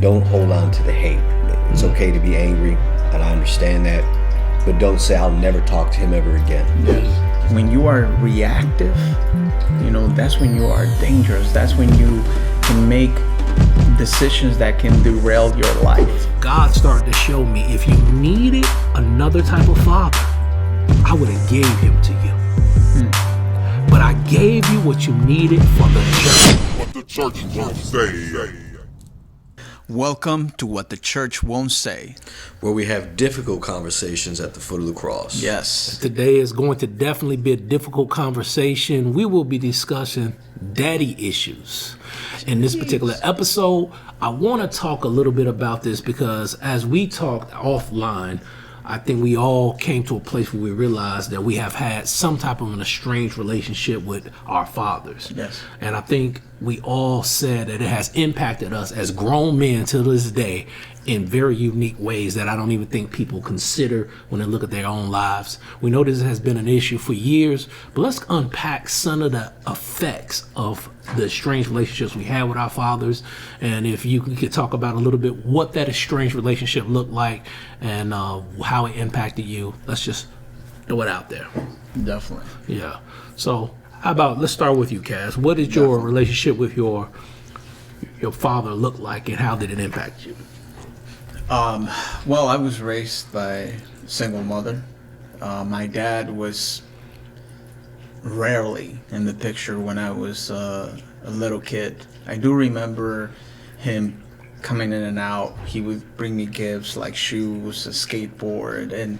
don't hold on to the hate. It's okay to be angry, and I understand that, but don't say I'll never talk to him ever again. Yes. When you are reactive, that's when you are dangerous. That's when you can make decisions that can derail your life. God started to show me, if you needed another type of father, I would have gave him to you. But I gave you what you needed for the church. What the church won't say. Welcome to What the Church Won't Say, where we have difficult conversations at the foot of the cross. Yes. Today is going to definitely be a difficult conversation. We will be discussing daddy issues. In this particular episode, I want to talk a little bit about this because as we talked offline, I think we all came to a place where we realized that we have had some type of an estranged relationship with our fathers. Yes. And I think we all said that it has impacted us as grown men to this day in very unique ways that I don't even think people consider when they look at their own lives. We know this has been an issue for years, but let's unpack some of the effects of the estranged relationships we had with our fathers. And if you could talk about a little bit what that estranged relationship looked like and how it impacted you, let's just throw it out there. Definitely. Yeah. So how about, let's start with you, Cass. What did your relationship with your father look like and how did it impact you? Well, I was raised by a single mother. My dad was rarely in the picture when I was a little kid. I do remember him coming in and out. He would bring me gifts like shoes, a skateboard, and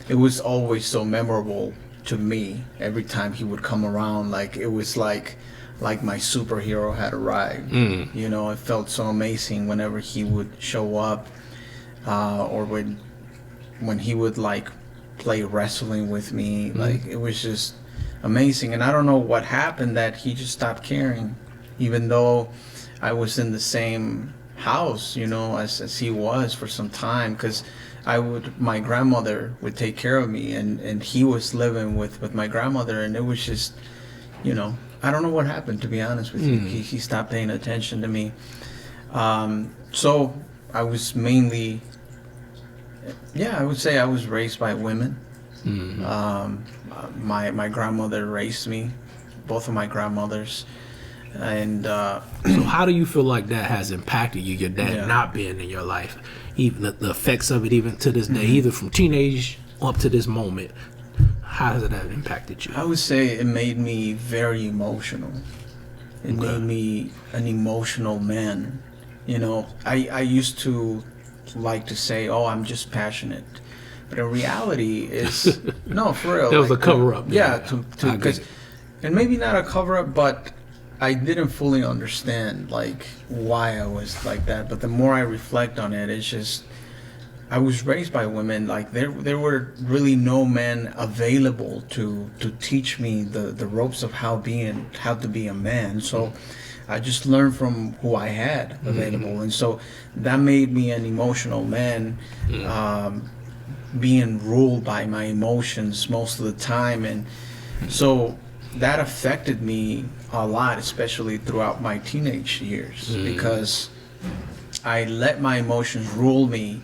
it was always so memorable to me every time he would come around. Like it was like my superhero had arrived. It felt so amazing whenever he would show up. Or when he would like play wrestling with me, like it was just amazing. And I don't know what happened that he just stopped caring, even though I was in the same house, as he was for some time, because my grandmother would take care of me, and he was living with my grandmother, and it was just, I don't know what happened, to be honest with you. He stopped paying attention to me. So I was mainly, I would say I was raised by women. My grandmother raised me, both of my grandmothers. And so how do you feel like that has impacted you, your dad not being in your life? Even the effects of it even to this day, either from teenage up to this moment, how has that impacted you? I would say it made me very emotional. It made me an emotional man. I used to like to say, oh, I'm just passionate. But in reality, is no, for real. That was a cover-up. Yeah, and maybe not a cover-up, but I didn't fully understand, like, why I was like that. But the more I reflect on it, it's just, I was raised by women. Like, there were really no men available to teach me the ropes of how to be a man. So I just learned from who I had available. And so that made me an emotional man, being ruled by my emotions most of the time. And so that affected me a lot, especially throughout my teenage years, because I let my emotions rule me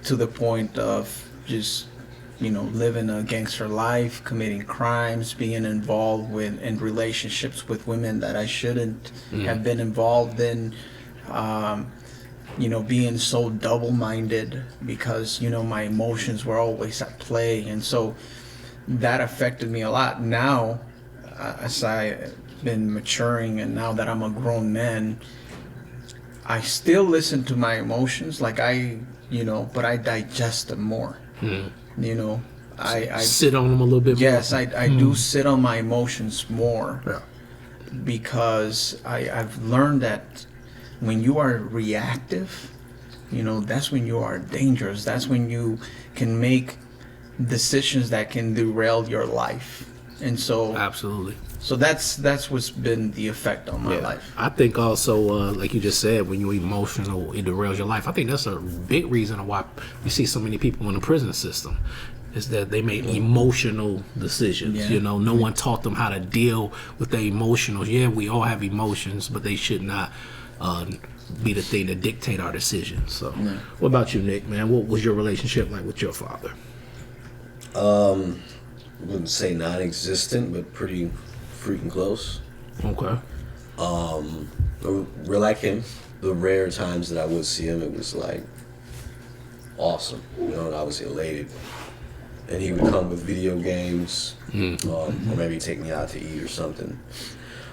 to the point of just, living a gangster life, committing crimes, being involved in relationships with women that I shouldn't have been involved in, being so double-minded because, my emotions were always at play. And so that affected me a lot. Now, as I've been maturing and now that I'm a grown man, I still listen to my emotions, but I digest them more. I sit on them a little bit more. Yes, I do sit on my emotions more, because I've learned that when you are reactive, that's when you are dangerous. That's when you can make decisions that can derail your life. And so absolutely. So that's what's been the effect on my life. I think also, like you just said, when you're emotional, it derails your life. I think that's a big reason why you see so many people in the prison system, is that they make emotional decisions. No one taught them how to deal with their emotions. Yeah, we all have emotions, but they should not be the thing to dictate our decisions. So, what about you, Nick? Man, what was your relationship like with your father? I wouldn't say non-existent, but pretty freaking close. Okay. We're like him. The rare times that I would see him, it was like awesome, and I was elated. And he would come with video games, or maybe take me out to eat or something.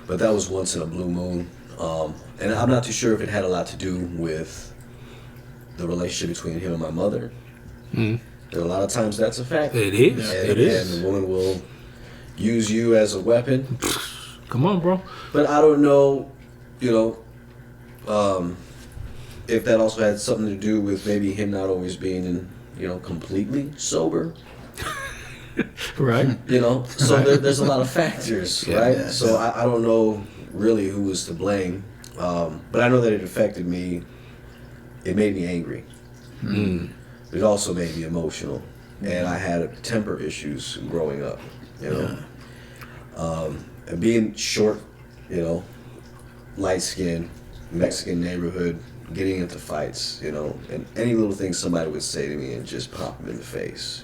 But that was once in a blue moon. And I'm not too sure if it had a lot to do with the relationship between him and my mother. There are a lot of times that's a fact. It is. And the woman will use you as a weapon. Come on, bro. But I don't know, if that also had something to do with maybe him not always being completely sober. Right. So there's a lot of factors, right? Yeah. So I don't know really who was to blame, but I know that it affected me. It made me angry. It also made me emotional, and I had temper issues growing up, and being short, light-skinned, Mexican neighborhood, getting into fights, and any little thing somebody would say to me and just pop them in the face,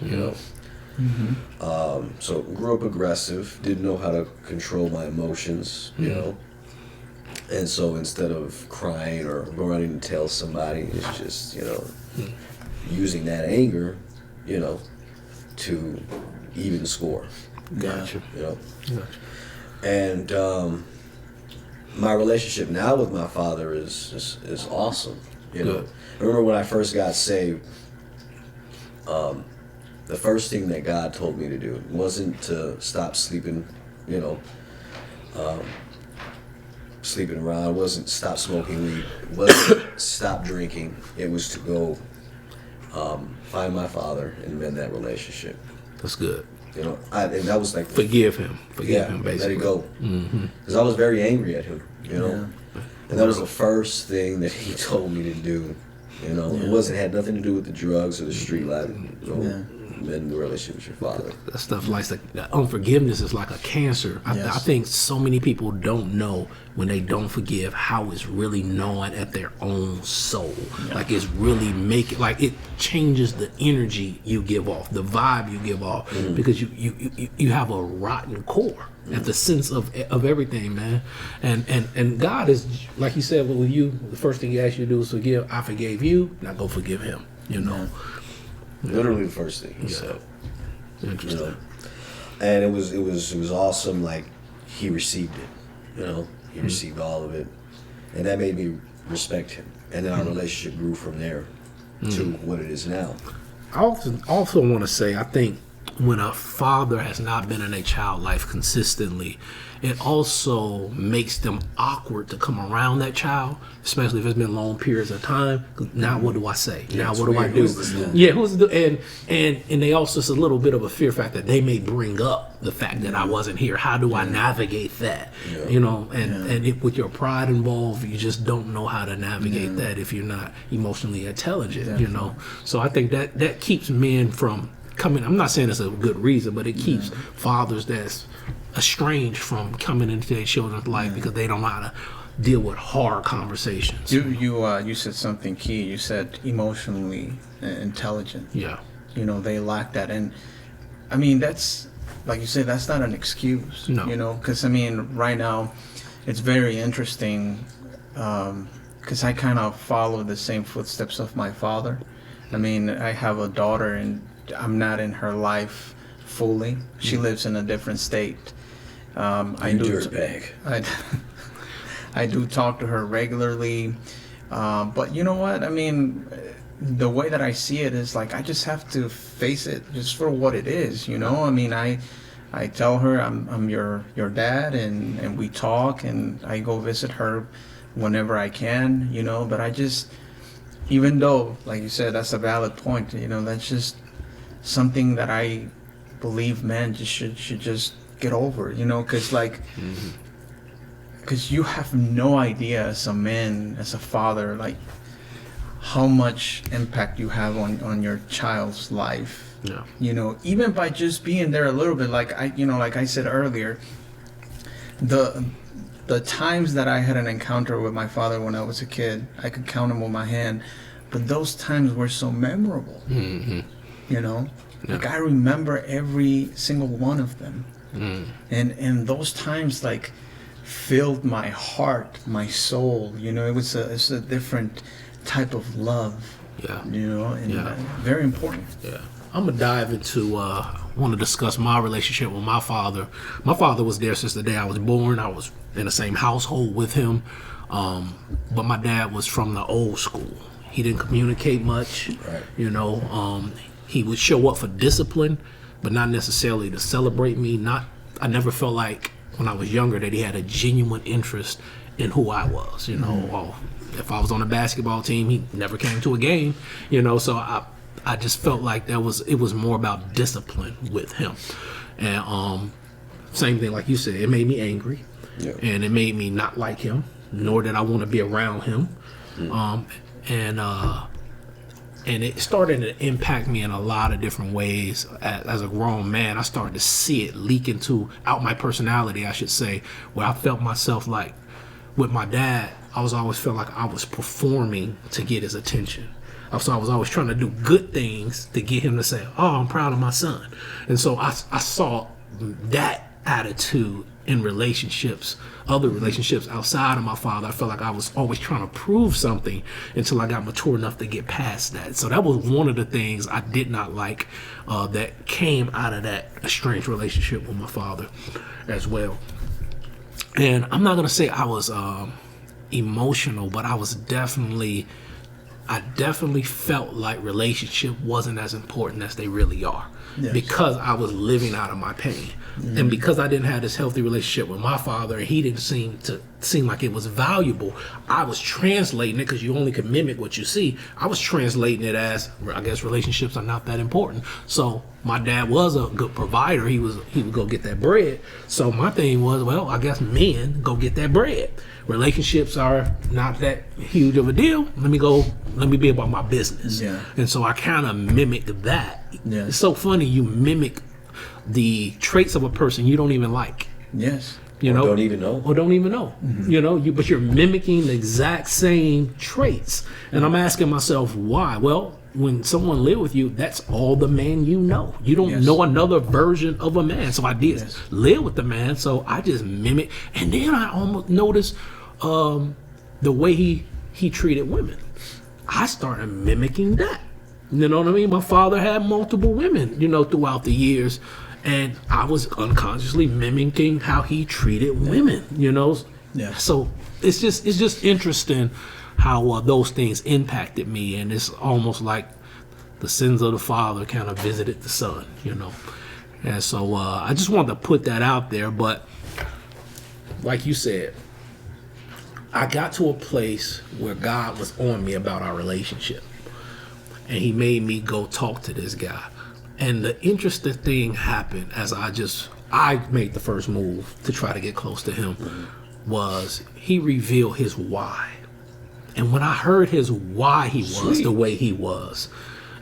So grew up aggressive, didn't know how to control my emotions, and so instead of crying or running and tell somebody, it's just, using that anger, to even score. Gotcha. Gotcha. And my relationship now with my father is awesome. I remember when I first got saved, the first thing that God told me to do wasn't to stop sleeping, sleeping around. It wasn't stop smoking weed. It wasn't stop drinking. It was to go find my father and mend that relationship. That's good. And that was like forgive him, basically. Let it go. Because I was very angry at him, and that was the first thing that he told me to do. It had nothing to do with the drugs or the street life. Mend the relationship with your father. That stuff like the unforgiveness is like a cancer. I think so many people don't know when they don't forgive how it's really gnawing at their own soul. Like it's really it changes the energy you give off, the vibe you give off, because you have a rotten core at the sense of everything, man. And God is, like He said, with you, the first thing He asks you to do is forgive. I forgave you, now go forgive him. Literally the first thing he said. Interesting. And it was awesome. Like he received it. He received all of it, and that made me respect him. And then our relationship grew from there to what it is now. I also want to say, I think when a father has not been in a child life consistently, it also makes them awkward to come around that child, especially if it's been long periods of time. Now what do I say? Now what do I do? And they also, it's a little bit of a fear factor. They may bring up the fact that I wasn't here. How do I navigate that? And if, with your pride involved, you just don't know how to navigate that if you're not emotionally intelligent. So I think that keeps men from coming. I'm not saying it's a good reason, but it keeps fathers that's estranged from coming into their children's life because they don't know how to deal with hard conversations. You said something key. You said emotionally intelligent. Yeah. They lack that, and I mean that's, like you said, that's not an excuse. No. Because right now it's very interesting because I kind of follow the same footsteps of my father. I have a daughter, and I'm not in her life fully. She lives in a different state. I do talk to her regularly, but you know what? The way that I see it is like I just have to face it just for what it is. I tell her I'm your dad, and we talk, and I go visit her whenever I can. But I just, even though, like you said, that's a valid point. That's just something that I believe men just should just get over, because because you have no idea as a man, as a father, like how much impact you have on your child's life. Even by just being there a little bit, like I said earlier, the times that I had an encounter with my father when I was a kid, I could count them with my hand, but those times were so memorable. You know, like I remember every single one of them, and those times like filled my heart, my soul. You know, it's a different type of love. Yeah. You know, and very important. Yeah. I'm gonna dive into want to discuss my relationship with my father. My father was there since the day I was born. I was in the same household with him, but my dad was from the old school. He didn't communicate much. Right. You know, he would show up for discipline, but not necessarily to celebrate me. I never felt like when I was younger that he had a genuine interest in who I was. You know, if I was on a basketball team, he never came to a game. You know, so I just felt like it was more about discipline with him. And same thing like you said, it made me angry. Yeah. And it made me not like him, nor did I want to be around him. And it started to impact me in a lot of different ways. As a grown man, I started to see it leak out my personality, I should say, where I felt myself like, with my dad, I always felt like I was performing to get his attention. So I was always trying to do good things to get him to say, "Oh, I'm proud of my son." And so I saw that attitude in relationships, other relationships outside of my father. I felt like I was always trying to prove something until I got mature enough to get past that. So that was one of the things I did not like that came out of that estranged relationship with my father as well. And I'm not going to say I was emotional, but I definitely felt like relationship wasn't as important as they really are. Yes. Because I was living out of my pain. And because I didn't have this healthy relationship with my father, and he didn't seem like it was valuable, I was translating it, because you only can mimic what you see. I was translating it as, I guess relationships are not that important. So my dad was a good provider. He would go get that bread. So my thing was, well, I guess men go get that bread. Relationships are not that huge of a deal. Let me be about my business. Yeah. And so I kind of mimicked that. Yeah. It's so funny, you mimic the traits of a person you don't even like. Yes. You know, don't even know. Mm-hmm. You know, but you're mimicking the exact same traits. And I'm asking myself why. Well, when someone live with you, that's all the man you know. You don't know another version of a man. So I did live with the man, so I just mimic. And then I almost noticed the way he treated women. I started mimicking that. You know what I mean? My father had multiple women, you know, throughout the years, and I was unconsciously mimicking how he treated women, you know? Yeah. So it's just interesting how those things impacted me, and it's almost like the sins of the father kind of visited the son, you know? And so I just wanted to put that out there, but like you said, I got to a place where God was on me about our relationship. And he made me go talk to this guy. And the interesting thing happened as I made the first move to try to get close to him, was he revealed his why. And when I heard his why he was the way he was,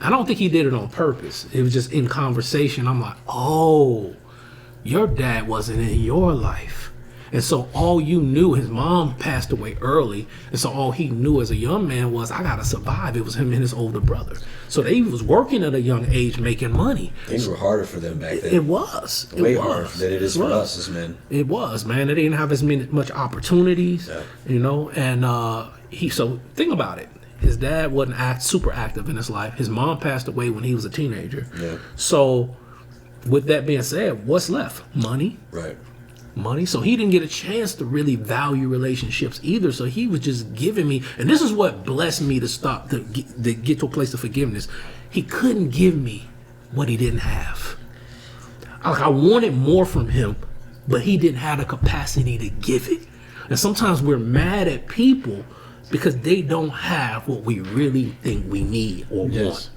I don't think he did it on purpose. It was just in conversation. I'm like, oh, your dad wasn't in your life. And so all you knew, his mom passed away early, and so all he knew as a young man was, I gotta survive. It was him and his older brother. So they was working at a young age making money. Things were harder for them back then. It was. Way harder than it is for us as men. It was, man. They didn't have as much opportunities, you know, and so think about it. His dad wasn't super active in his life. His mom passed away when he was a teenager. Yeah. So with that being said, what's left? Money. Right. Money. So he didn't get a chance to really value relationships either. So he was just giving me, and this is what blessed me to get to a place of forgiveness. He couldn't give me what he didn't have. I wanted more from him, but he didn't have the capacity to give it. And sometimes we're mad at people because they don't have what we really think we need or want.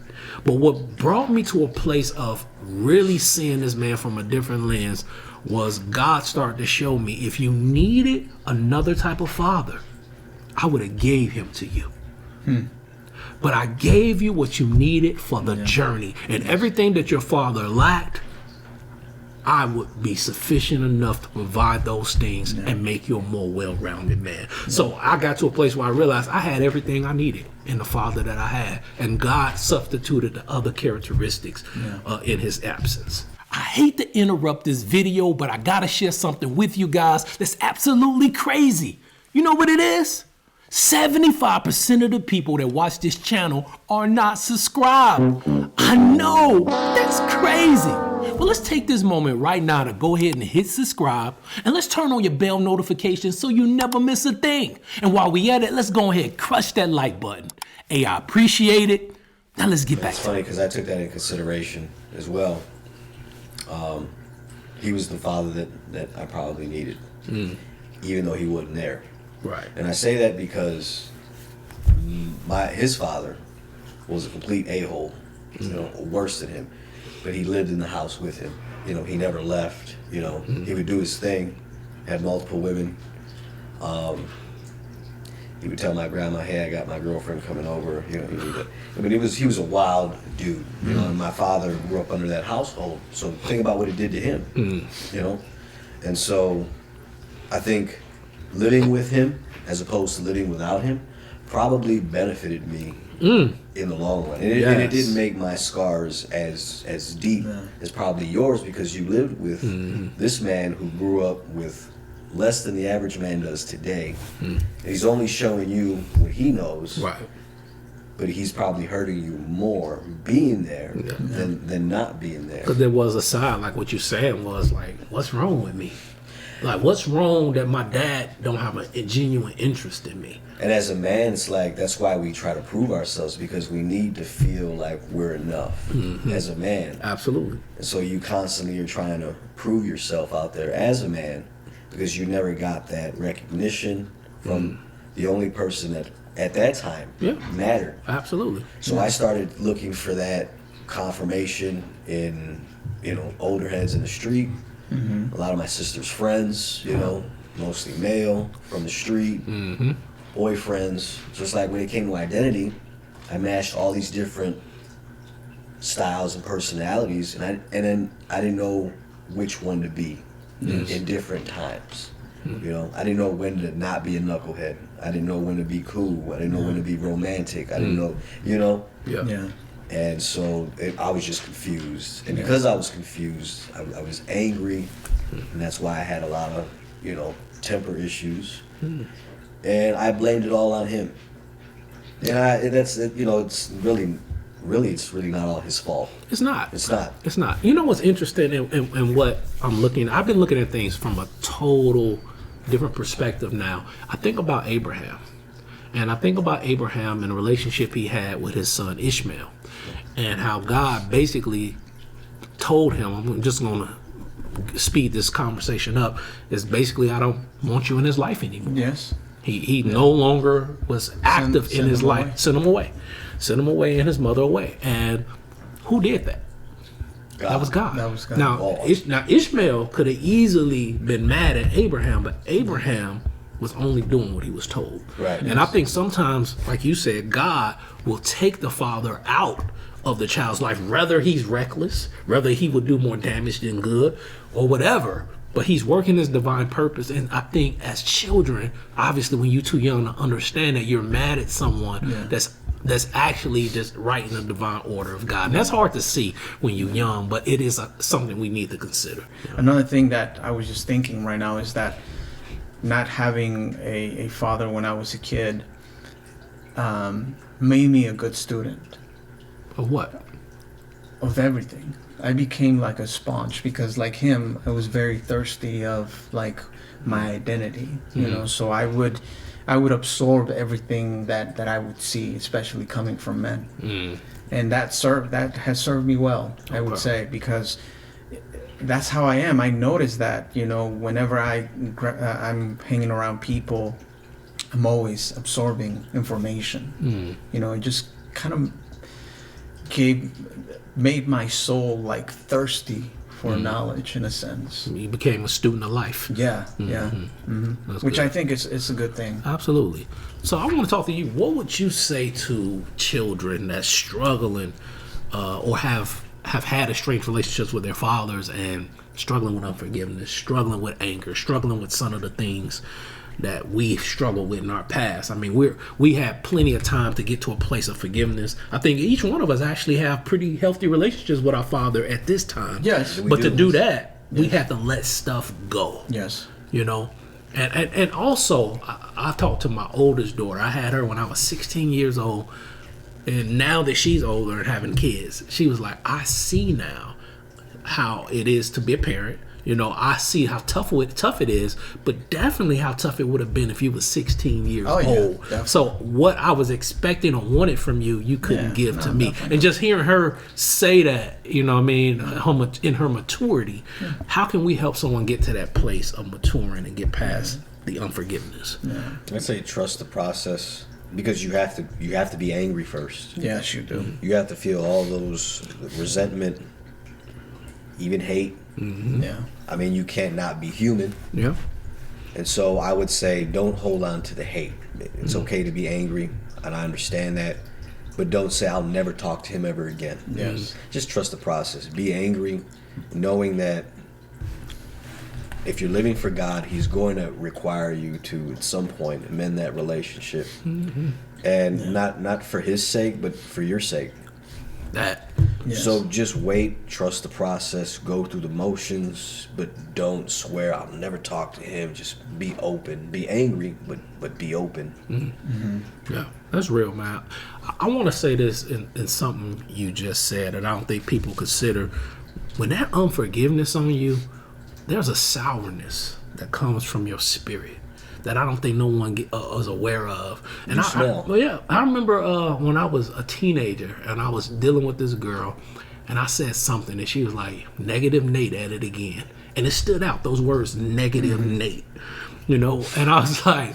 But what brought me to a place of really seeing this man from a different lens was God started to show me, if you needed another type of father, I would have gave him to you. But I gave you what you needed for the journey. And everything that your father lacked, I would be sufficient enough to provide those things and make you a more well-rounded man. So I got to a place where I realized I had everything I needed in the father that I had, and God substituted the other characteristics in his absence. I hate to interrupt this video, but I gotta share something with you guys that's absolutely crazy. You know what it is? 75% of the people that watch this channel are not subscribed. I know, that's crazy. Well, let's take this moment right now to go ahead and hit subscribe, and let's turn on your bell notifications so you never miss a thing. And while we at it, let's go ahead and crush that like button. Hey, I appreciate it. Now let's get back It's to funny it. because I took that in consideration as well. He was the father that I probably needed, even though he wasn't there. Right. And I say that because his father was a complete a-hole, worse than him. But he lived in the house with him. He never left. He would do his thing, had multiple women. He would tell my grandma, "Hey, I got my girlfriend coming over." He was a wild dude. And my father grew up under that household. So think about what it did to him. And so I think living with him as opposed to living without him probably benefited me in the long run. And it didn't make my scars as deep as probably yours, because you lived with this man who grew up with less than the average man does today. And he's only showing you what he knows. Right. But he's probably hurting you more being there than not being there. Because there was a side, like what you're saying was like, what's wrong with me? Like, what's wrong that my dad don't have a genuine interest in me? And as a man, it's like, that's why we try to prove ourselves, because we need to feel like we're enough as a man. Absolutely. And so you constantly are trying to prove yourself out there as a man, because you never got that recognition from the only person that at that time mattered. Absolutely. So I started looking for that confirmation in, older heads in the street. A lot of my sister's friends, mostly male, from the street, boyfriends. Just like when it came to identity, I mashed all these different styles and personalities, and then I didn't know which one to be in different times. I didn't know when to not be a knucklehead. I didn't know when to be cool. I didn't know when to be romantic. I didn't know, Yeah. And so I was just confused. And because I was confused, I was angry. And that's why I had a lot of, temper issues. And I blamed it all on him. And it's really not all his fault. It's not. It's not. It's not. You know what's interesting in what I've been looking at things from a total different perspective now. I think about Abraham. And I think about Abraham and the relationship he had with his son Ishmael. And how God basically told him, I'm just going to speed this conversation up, is basically, I don't want you in his life anymore. Yes. He no longer was active in his life. Sent him away. Sent him away and his mother away. And who did that? That was God. That was God. Now Ishmael could have easily been mad at Abraham, but Abraham was only doing what he was told. Right. And I think sometimes, like you said, God will take the father out of the child's life, whether he's reckless, whether he would do more damage than good, or whatever. But he's working his divine purpose. And I think as children, obviously when you're too young to understand that you're mad at someone that's actually just right in the divine order of God. And that's hard to see when you're young, but it is something we need to consider. Another thing that I was just thinking right now is that not having a father when I was a kid made me a good student. Of what? Of everything. I became like a sponge, because like him, I was very thirsty of like my identity, so I would absorb everything that I would see, especially coming from men. And that has served me well, I would say, because that's how I am. I notice that, whenever I'm hanging around people, I'm always absorbing information. It just kind of made my soul like thirsty for knowledge, in a sense. You became a student of life. Which I think is a good thing. Absolutely. So I want to talk to you. What would you say to children that's struggling or have had estranged relationships with their fathers, and struggling with unforgiveness, struggling with anger, struggling with some of the things that we struggled with in our past. I mean, we had plenty of time to get to a place of forgiveness. I think each one of us actually have pretty healthy relationships with our Father at this time. Yes, but to do that, we have to let stuff go. Yes. You know, and also I talked to my oldest daughter. I had her when I was 16 years old, and now that she's older and having kids, she was like, I see now how it is to be a parent. You know, I see how tough it is, but definitely how tough it would have been if you was 16 years old. Definitely. So what I was expecting or wanted from you, you couldn't give to me. Definitely. And just hearing her say that, you know what I mean, in her maturity, how can we help someone get to that place of maturing and get past the unforgiveness? I'd say trust the process, because you have to be angry first. Yes, you do. You have to feel all those resentment, even hate. Mm-hmm. Yeah. I mean, you can't not be human. Yeah. And so I would say don't hold on to the hate. It's okay to be angry, and I understand that, but don't say I'll never talk to him ever again. Yes. Just trust the process. Be angry, knowing that if you're living for God, he's going to require you to at some point mend that relationship. And not for his sake, but for your sake. So just wait, trust the process, go through the motions, but don't swear I'll never talk to him. Just be open, be angry, but be open. Yeah, that's real, man. I want to say this in something you just said, and I don't think people consider. When that unforgiveness on you, there's a sourness that comes from your spirit that I don't think no one is aware of. And I remember when I was a teenager and I was dealing with this girl, and I said something, and she was like, "Negative Nate at it again," and it stood out. Those words, negative Nate, you know. And I was like,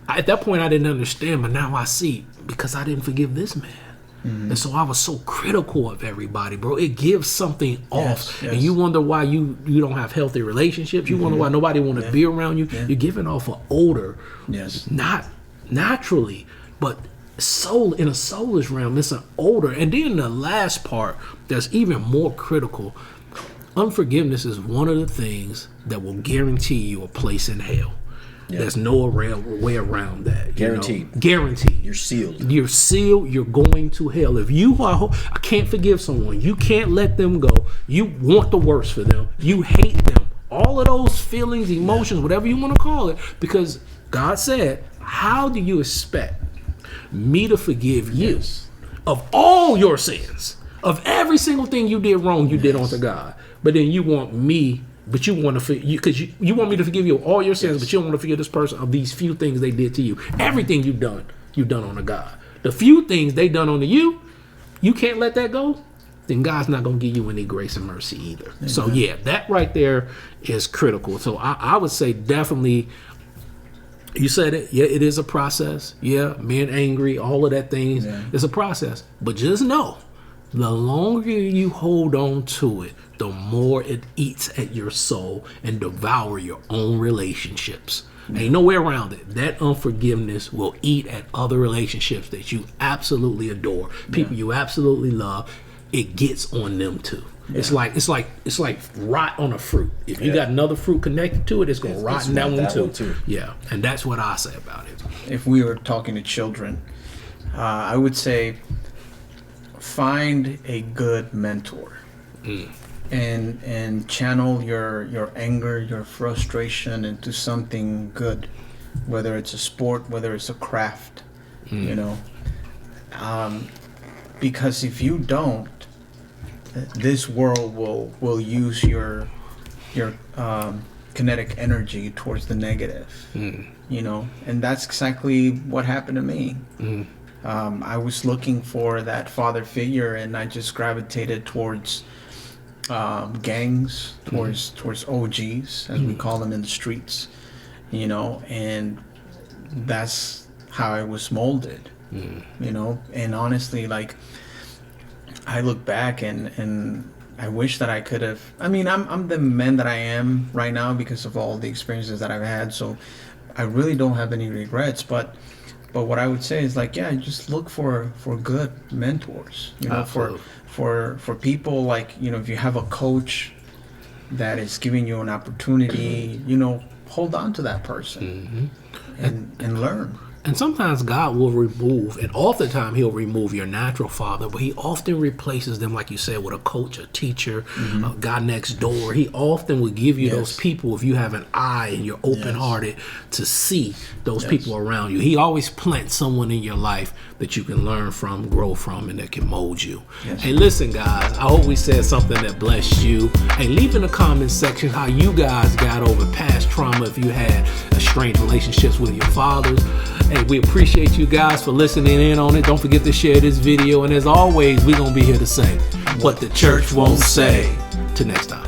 at that point I didn't understand, but now I see, because I didn't forgive this man. And so I was so critical of everybody, bro. It gives something off. And you wonder why you don't have healthy relationships. You wonder why nobody want to be around you. You're giving off an odor. Not naturally, but in a soulless realm, it's an odor. And then the last part that's even more critical. Unforgiveness is one of the things that will guarantee you a place in hell. There's no way around that. Guaranteed. Guaranteed. You're sealed. You're sealed. You're going to hell. If you I can't forgive someone, you can't let them go. You want the worst for them. You hate them. All of those feelings, emotions, whatever you want to call it, because God said, how do you expect me to forgive you of all your sins, of every single thing you did wrong, you did unto God, but then you want me. But you want to because you want me to forgive you of all your sins, but you don't want to forgive this person of these few things they did to you. Everything you've done on God. The few things they done on you, you can't let that go. Then God's not going to give you any grace and mercy either. Amen. So that right there is critical. So I would say definitely. You said it. Yeah, it is a process. Yeah, being angry, all of that things. It's a process. But just know, the longer you hold on to it, the more it eats at your soul and devour your own relationships. Ain't no way around it. That unforgiveness will eat at other relationships that you absolutely adore, people you absolutely love. It gets on them too. It's like rot on a fruit. If you got another fruit connected to it, it's gonna rot in that one too. Yeah, and that's what I say about it. If we were talking to children, I would say find a good mentor. And channel your anger, your frustration into something good, whether it's a sport, whether it's a craft, you know. Because if you don't, this world will use your kinetic energy towards the negative, you know. And that's exactly what happened to me. I was looking for that father figure, and I just gravitated towards gangs, towards OGs, as we call them in the streets, you know, and that's how I was molded, you know. And honestly, like, I look back and I wish that I could have. I mean, I'm the man that I am right now because of all the experiences that I've had, so I really don't have any regrets. But what I would say is, like, just look for good mentors, you know. For people, like, you know, if you have a coach, that is giving you an opportunity, hold on to that person and learn. And sometimes God will remove, and oftentimes He'll remove your natural father, but He often replaces them, like you said, with a coach, a teacher, a guy next door. He often will give you those people if you have an eye and you're open-hearted to see those people around you. He always plants someone in your life that you can learn from, grow from, and that can mold you. Hey, listen, guys, I hope we said something that blessed you. Hey, leave in the comment section how you guys got over past trauma if you had estranged relationships with your fathers. Hey, we appreciate you guys for listening in on it. Don't forget to share this video. And as always, we're going to be here to say what the church won't say. Till next time.